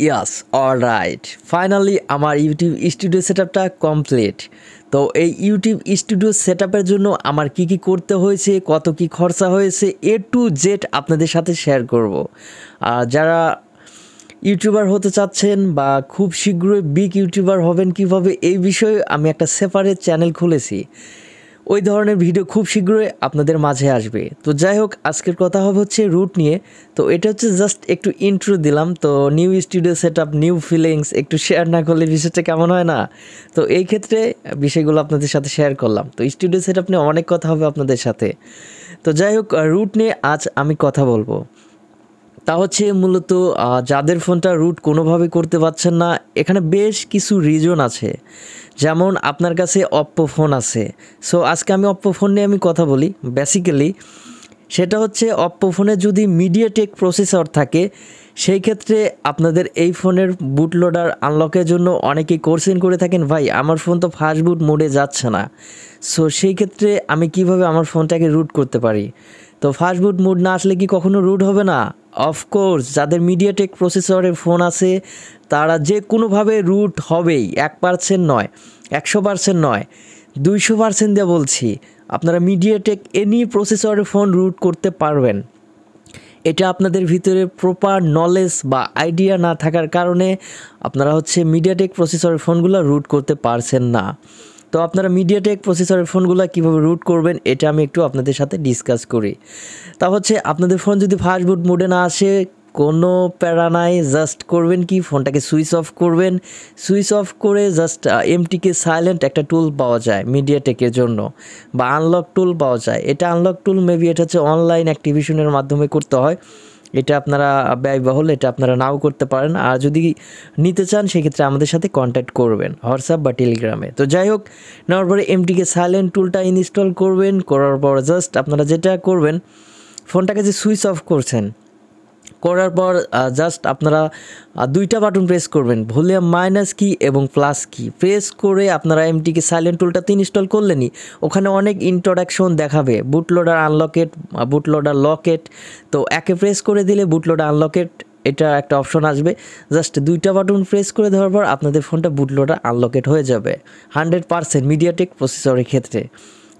ইয়াস alright finally আমার YouTube studio সেটআপটা complete. তো এই ইউটিউব স্টুডিও সেটআপের জন্য আমার কি করতে হয়েছে, কত কি খরচা হয়েছে, A to Z আপনাদের সাথে শেয়ার করব। আর যারা ইউটিউবার হতে চাচ্ছেন বা খুব শীঘ্রই বিগ ইউটিউবার হবেন কিভাবে, এই বিষয়ে আমি একটা সেপারেট চ্যানেল খুলেছি। ওই ধরনের ভিডিও খুব শীঘ্রই আপনাদের মাঝে আসবে। তো যাই হোক, আজকের কথা হবে হচ্ছে রুট নিয়ে। তো এটা হচ্ছে জাস্ট একটু ইন্ট্রো দিলাম। তো new studio setup, new feelings একটু শেয়ার না করলে বিষয়টা কেমন হয় না? তো এই ক্ষেত্রে বিষয়গুলো আপনাদের সাথে শেয়ার করলাম। তো স্টুডিও সেটআপ নিয়ে অনেক কথা হবে আপনাদের সাথে। তো যাই হোক, রুট নিয়ে আজ আমি কথা বলবো। তা হচ্ছে মূলত যাদের ফোনটা রুট কোনোভাবে করতে পারছেন না, এখানে বেশ কিছু রিজন আছে। যেমন আপনার কাছে অপ্পো ফোন আছে। সো আজকে আমি অপ্পো ফোন নিয়ে আমি কথা বলি। বেসিক্যালি সেটা হচ্ছে অপ্পো ফোনে যদি মিডিয়াটেক প্রসেসর থাকে, সেই ক্ষেত্রে আপনাদের এই ফোনের বুটলোডার আনলকের জন্য অনেকেই কোশ্চেন করে থাকেন, ভাই আমার ফোন তো ফাস্ট বুট মোডে যাচ্ছে না। সো সেই ক্ষেত্রে আমি কিভাবে আমার ফোনটাকে রুট করতে পারি? তো ফাস্ট বুট মোড না আসলে কি কখনো রুট হবে না? অফকোর্স, যাদের মিডিয়াটেক প্রসেসরের ফোন আছে তারা যে কোনোভাবে রুট হবেই। 1% নয়, 100% নয়, 200% দিয়ে বলছি, আপনারা মিডিয়াটেক এনি প্রসেসরের ফোন রুট করতে পারবেন। এটা আপনাদের ভিতরে প্রপার নলেজ বা আইডিয়া না থাকার কারণে আপনারা হচ্ছে মিডিয়াটেক প্রসেসরের ফোনগুলো রুট করতে পারছেন না। তো আপনারা মিডিয়াটেক প্রসেসরের ফোনগুলো কীভাবে রুট করবেন এটা আমি একটু আপনাদের সাথে ডিসকাস করি। তা হচ্ছে আপনাদের ফোন যদি ফাস্ট বুট মোডে না আসে, কোনো প্যারা নাই, জাস্ট করবেন কি, ফোনটাকে সুইচ অফ করবেন। সুইচ অফ করে জাস্ট এমটিকে সাইলেন্ট একটা টুল পাওয়া যায় মিডিয়াটেকের জন্য, বা আনলক টুল পাওয়া যায়। এটা আনলক টুল মেবি এটা হচ্ছে অনলাইন অ্যাক্টিভেশনের মাধ্যমে করতে হয়। এটা আপনারা ব্যয়বহুল, এটা আপনারা নাও করতে পারেন। আর যদি নিতে চান সেক্ষেত্রে আমাদের সাথে কন্ট্যাক্ট করবেন হোয়াটসঅ্যাপ বা টেলিগ্রামে। তো যাই হোক, নেওয়ার পরে এমটিকে সাইলেন্ট টুলটা ইনস্টল করবেন। করার পর জাস্ট আপনারা যেটা করবেন, ফোনটাকে যে সুইচ অফ করছেন, করার পর জাস্ট আপনারা দুইটা বাটন প্রেস করবেন, ভলিউম মাইনাস কি এবং প্লাস কি প্রেস করে আপনারা এমটিকে সাইলেন্ট টুলটাতে ইনস্টল করলেনই। ওখানে অনেক ইন্ট্রোডাকশন দেখাবে, বুটলোডার আনলকেট, বুটলোডার লকেট। তো একে প্রেস করে দিলে বুটলোডার আনলকেট এটা একটা অপশন আসবে। জাস্ট দুইটা বাটন প্রেস করে দেওয়ার পর আপনাদের ফোনটা বুটলোডার আনলকেট হয়ে যাবে 100% মিডিয়াটেক প্রসেসরের ক্ষেত্রে।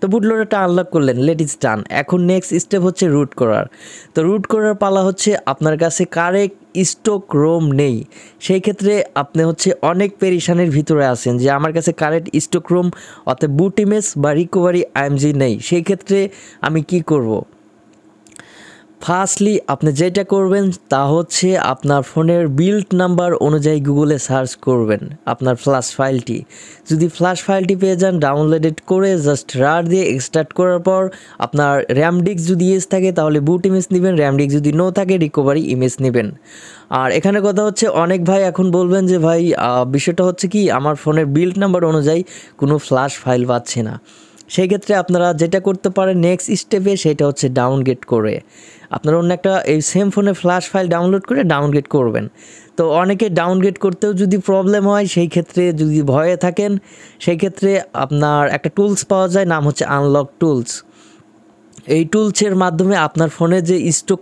তো বুটলোডারটা আনলক করলেন, লেট ইজ ডান। এখন নেক্সট স্টেপ হচ্ছে রুট করার। তো রুট করার পালা হচ্ছে, আপনার কাছে কারেক্ট স্টক রোম নেই, সেই ক্ষেত্রে আপনি হচ্ছে অনেক পেরেশানির ভিতরে আছেন যে আমার কাছে কারেক্ট স্টক রোম অর্থাৎ বুট ইমেজ বা Recovery.img নেই। সেই ক্ষেত্রে আমি কি করব? ফার্স্টলি আপনি যেটা করবেন তা হচ্ছে আপনার ফোনের বিল্ড নাম্বার অনুযায়ী গুগলে সার্চ করবেন আপনার ফ্ল্যাশ ফাইলটি। যদি ফ্ল্যাশ ফাইলটি পেয়ে যান, ডাউনলোডেড করে জাস্ট রার দিয়ে এক্সট্রাক্ট করার পর আপনার র্যাম ডিস্ক যদি ইয়েস থাকে তাহলে বুট ইমেজ নেবেন, র্যাম ডিস্ক যদি নো থাকে রিকভারি ইমেজ নেবেন। আর এখানে কথা হচ্ছে, অনেক ভাই এখন বলবেন যে ভাই বিষয়টা হচ্ছে কি, আমার ফোনের বিল্ড নাম্বার অনুযায়ী কোনো ফ্ল্যাশ ফাইল পাচ্ছি না। সেই ক্ষেত্রে আপনারা যেটা করতে পারেন নেক্সট স্টেপে, সেটা হচ্ছে ডাউনগ্রেড করে আপনারা অন্য একটা এই সেম ফোনে ফ্ল্যাশ ফাইল ডাউনলোড করে ডাউনগ্রেড করবেন। তো অনেকে ডাউনগ্রেড করতেও যদি প্রবলেম হয়, সেই ক্ষেত্রে যদি ভয়ে থাকেন, সেই ক্ষেত্রে আপনার একটা টুলস পাওয়া যায়, নাম হচ্ছে আনলক টুলস। এই টুলসের মাধ্যমে আপনার ফোনে যে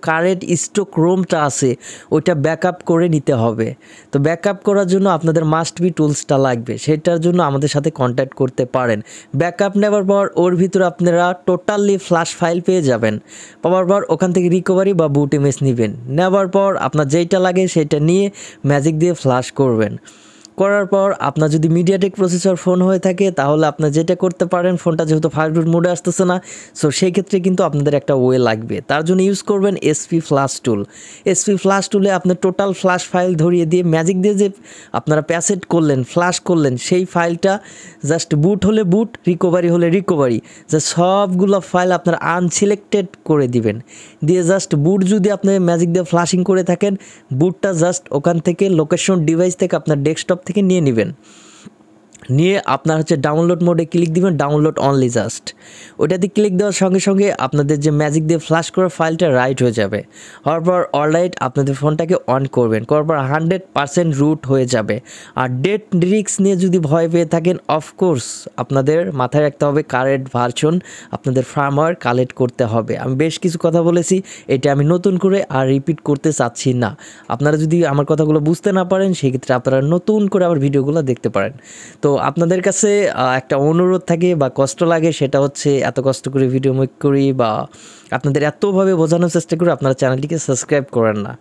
কারেন্ট স্টক রোমটা আছে ওইটা ব্যাকআপ করে নিতে হবে। তো ব্যাকআপ করার জন্য আপনাদের মাস্ট বি টুলসটা লাগবে, সেটার জন্য আমাদের সাথে কন্ট্যাক্ট করতে পারেন। ব্যাকআপ নেওয়ার পর ওর ভিতরে আপনারা টোটালি ফ্ল্যাশ ফাইল পেয়ে যাবেন। পাওয়ার পর ওখান থেকে রিকভারি বা বুট ইমেজ নেবেন। নেওয়ার পর আপনার যেইটা লাগে সেটা নিয়ে ম্যাজিক দিয়ে ফ্ল্যাশ করবেন। করার পর আপনার যদি মিডিয়াটেক প্রসেসর ফোন হয়ে থাকে তাহলে আপনার যেটা করতে পারেন, ফোনটা যেহেতু ফাস্ট বুট মোডে আসতেছে না, সো সেই ক্ষেত্রে কিন্তু আপনাদের একটা ওয়ে লাগবে। তার জন্য ইউজ করবেন এসপি ফ্ল্যাশ টুল। এসপি ফ্ল্যাশ টুলে আপনি টোটাল ফ্ল্যাশ ফাইল ধরিয়ে দিয়ে ম্যাজিক দিয়ে যে আপনারা প্যাসেট করলেন, ফ্ল্যাশ করলেন, সেই ফাইলটা জাস্ট বুট হলে বুট, রিকভারি হলে রিকভারি, জাস্ট সবগুলো ফাইল আপনারা আনসিলেক্টেড করে দিবেন। দিয়ে জাস্ট বুট যদি আপনি ম্যাজিক দিয়ে ফ্ল্যাশিং করে থাকেন, বুটটা জাস্ট ওখান থেকে লোকেশন ডিভাইস থেকে আপনার ডেস্কটপ থেকে নিয়ে নেবেন। নিয়ে আপনার হচ্ছে ডাউনলোড মোডে ক্লিক দিবেন, ডাউনলোড অনলি জাস্ট ওইটাতে ক্লিক দেওয়ার সঙ্গে সঙ্গে আপনাদের যে ম্যাজিক দিয়ে ফ্ল্যাশ করা ফাইলটা রাইট হয়ে যাবে। হওয়ার পর অলরাইট আপনাদের ফোনটাকে অন করবেন, করার পর 100% রুট হয়ে যাবে। আর ডেট রিস্ক নিয়ে যদি ভয় পেয়ে থাকেন, অফকোর্স আপনাদের মাথায় রাখতে হবে কারেন্ট ভার্সন আপনাদের ফার্মওয়্যার কালেক্ট করতে হবে। আমি বেশ কিছু কথা বলেছি, এটা আমি নতুন করে আর রিপিট করতে চাচ্ছি না। আপনারা যদি আমার কথাগুলো বুঝতে না পারেন সেক্ষেত্রে আপনারা নতুন করে আবার ভিডিওগুলো দেখতে পারেন। তো আপনাদের কাছে একটা অনুরোধ থাকে বা কষ্ট লাগে, সেটা হচ্ছে এত কষ্ট করে ভিডিও মেক করি বা আপনাদের এতভাবে বোঝানোর চেষ্টা করি, আপনারা চ্যানেলটিকে সাবস্ক্রাইব করেন না।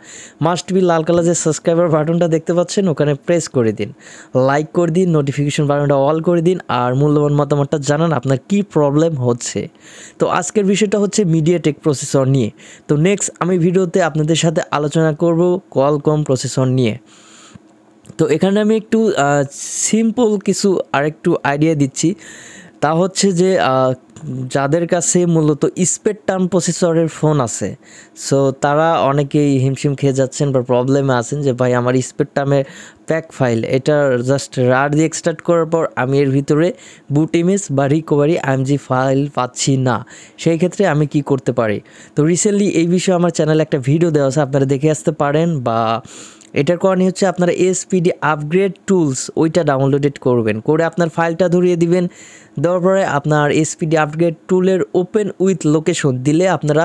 মাস্ট বি লাল কালার যে সাবস্ক্রাইবার বাটনটা দেখতে পাচ্ছেন ওখানে প্রেস করে দিন, লাইক করে দিন, নোটিফিকেশন বাটনটা অল করে দিন, আর মূল্যবান মতামতটা জানান আপনার কি প্রবলেম হচ্ছে। তো আজকের বিষয়টা হচ্ছে মিডিয়াটেক প্রসেসর নিয়ে। তো নেক্সট আমি ভিডিওতে আপনাদের সাথে আলোচনা করব কোয়ালকম প্রসেসর নিয়ে। তো এখানে আমি একটু সিম্পল কিছু আরেকটু আইডিয়া দিচ্ছি, তা হচ্ছে যে যাদের কাছে মূলত স্পেকট্রাম প্রসেসরের ফোন আছে, সো তারা অনেকেই হিমশিম খেয়ে যাচ্ছেন বা প্রবলেমে আছেন যে ভাই আমার স্পেকট্রামের প্যাক ফাইল এটা জাস্ট রার দিয়ে এক্সট্রাক্ট করার পর আমি এর ভিতরে বুট ইমেজ বা recovery.img ফাইল পাচ্ছি না, সেই ক্ষেত্রে আমি কি করতে পারি। তো রিসেন্টলি এই বিষয়ে আমার চ্যানেলে একটা ভিডিও দেওয়া আছে, আপনারা দেখে আসতে পারেন। বা এটার কারণে হচ্ছে আপনারা এসপিডি আপগ্রেড টুলস ওইটা ডাউনলোডেড করবেন, করে আপনার ফাইলটা ধরিয়ে দিবেন, দেওয়ার পরে আপনার এসপিডি আপগ্রেড টুলের ওপেন উইথ লোকেশন দিলে আপনারা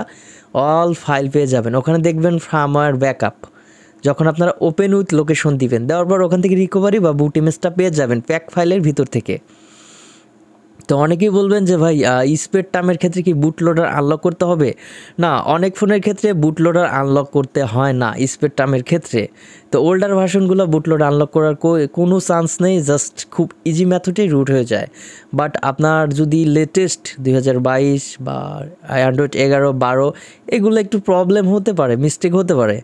অল ফাইল পেয়ে যাবেন। ওখানে দেখবেন ফার্মওয়্যার ব্যাকআপ, যখন আপনারা ওপেন উইথ লোকেশন দিবেন, দেওয়ার পর ওখান থেকে রিকভারি বা বুট ইমেজটা পেয়ে যাবেন প্যাক ফাইলের ভিতর থেকে। তো অনেকেই বলবেন যে ভাই স্পেকট্রামের ক্ষেত্রে কি বুটলোডার আনলক করতে হবে? না, অনেক ফোনের ক্ষেত্রে বুটলোডার আনলক করতে হয় না স্পেকট্রামের ক্ষেত্রে। তো ওল্ডার ভার্সনগুলো বুটলোডার আনলক করার কোনো চান্স নেই, জাস্ট খুব ইজি মেথডেই রুট হয়ে যায়। বাট আপনার যদি লেটেস্ট 2022 বা অ্যান্ড্রয়েড 11, 12 এগুলো একটু প্রবলেম হতে পারে, মিস্টেক হতে পারে।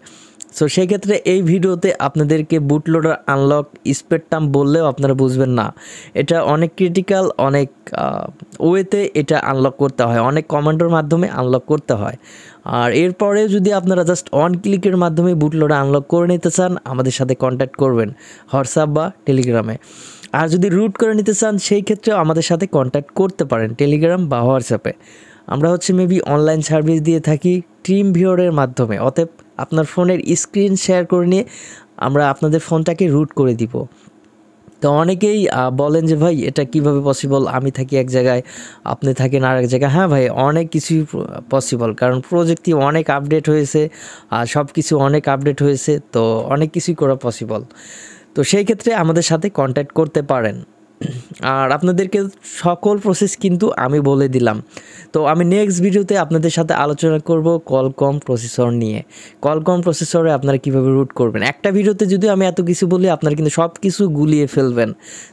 সো সেই ক্ষেত্রে এই ভিডিওতে আপনাদেরকে বুটলোডার আনলক স্পেকট্রাম বললেও আপনারা বুঝবেন না, এটা অনেক ক্রিটিক্যাল, অনেক ওয়েতে এটা আনলক করতে হয়, অনেক কমান্ডের মাধ্যমে আনলক করতে হয়। আর এরপরে যদি আপনারা জাস্ট অন ক্লিকের মাধ্যমে বুটলোডার আনলক করে নিতে চান, আমাদের সাথে কন্ট্যাক্ট করবেন হোয়াটসঅ্যাপ বা টেলিগ্রামে। আর যদি রুট করে নিতে চান সেই ক্ষেত্রেও আমাদের সাথে কন্ট্যাক্ট করতে পারেন টেলিগ্রাম বা হোয়াটসঅ্যাপে। আমরা হচ্ছে মেবি অনলাইন সার্ভিস দিয়ে থাকি টিম ভিউরের মাধ্যমে, অতএব আপনার ফোনের স্ক্রিন শেয়ার করে নিয়ে আমরা আপনাদের ফোনটাকে রুট করে দিব। তো অনেকেই বলেন যে ভাই এটা কিভাবে পসিবল, আমি থাকি এক জায়গায় আপনি থাকেন আর এক জায়গায়। হ্যাঁ ভাই, অনেক কিছুই পসিবল, কারণ প্রযুক্তি অনেক আপডেট হয়েছে আর সব কিছু অনেক আপডেট হয়েছে, তো অনেক কিছুই করা পসিবল। তো সেই ক্ষেত্রে আমাদের সাথে কন্ট্যাক্ট করতে পারেন। আর আপনাদেরকে সকল প্রসেস কিন্তু আমি বলে দিলাম। তো আমি নেক্সট ভিডিওতে আপনাদের সাথে আলোচনা করব কোয়ালকম প্রসেসর নিয়ে। কোয়ালকম প্রসেসরে আপনারা কীভাবে রুট করবেন। একটা ভিডিওতে যদি আমি এত কিছু বলি আপনারা কিন্তু সব কিছু গুলিয়ে ফেলবেন।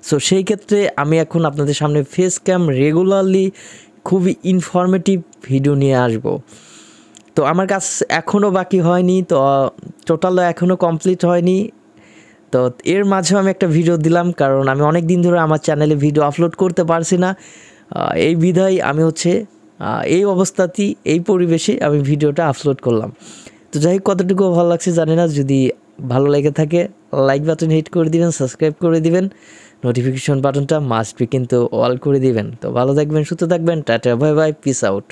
সো সেই ক্ষেত্রে আমি এখন আপনাদের সামনে ফেস ক্যাম রেগুলারলি খুবই ইনফরমেটিভ ভিডিও নিয়ে আসব। তো আমার কাজ এখনও বাকি হয়নি, তো টোটাল এখনও কমপ্লিট হয়নি। তো এর মাঝেও আমি একটা ভিডিও দিলাম, কারণ আমি অনেক দিন ধরে আমার চ্যানেলে ভিডিও আপলোড করতে পারছি না, এই বিধায় আমি হচ্ছে এই অবস্থাতেই এই পরিবেশে আমি ভিডিওটা আপলোড করলাম। তো যাই হোক, কতটুকু ভালো লাগছে জানি না, যদি ভালো লেগে থাকে লাইক বাটন হিট করে দিবেন, সাবস্ক্রাইব করে দিবেন, নোটিফিকেশন বাটনটা মাস্ট বি কিন্তু অল করে দিবেন। তো ভালো থাকবেন, সুস্থ থাকবেন, tata, bye bye, piece out.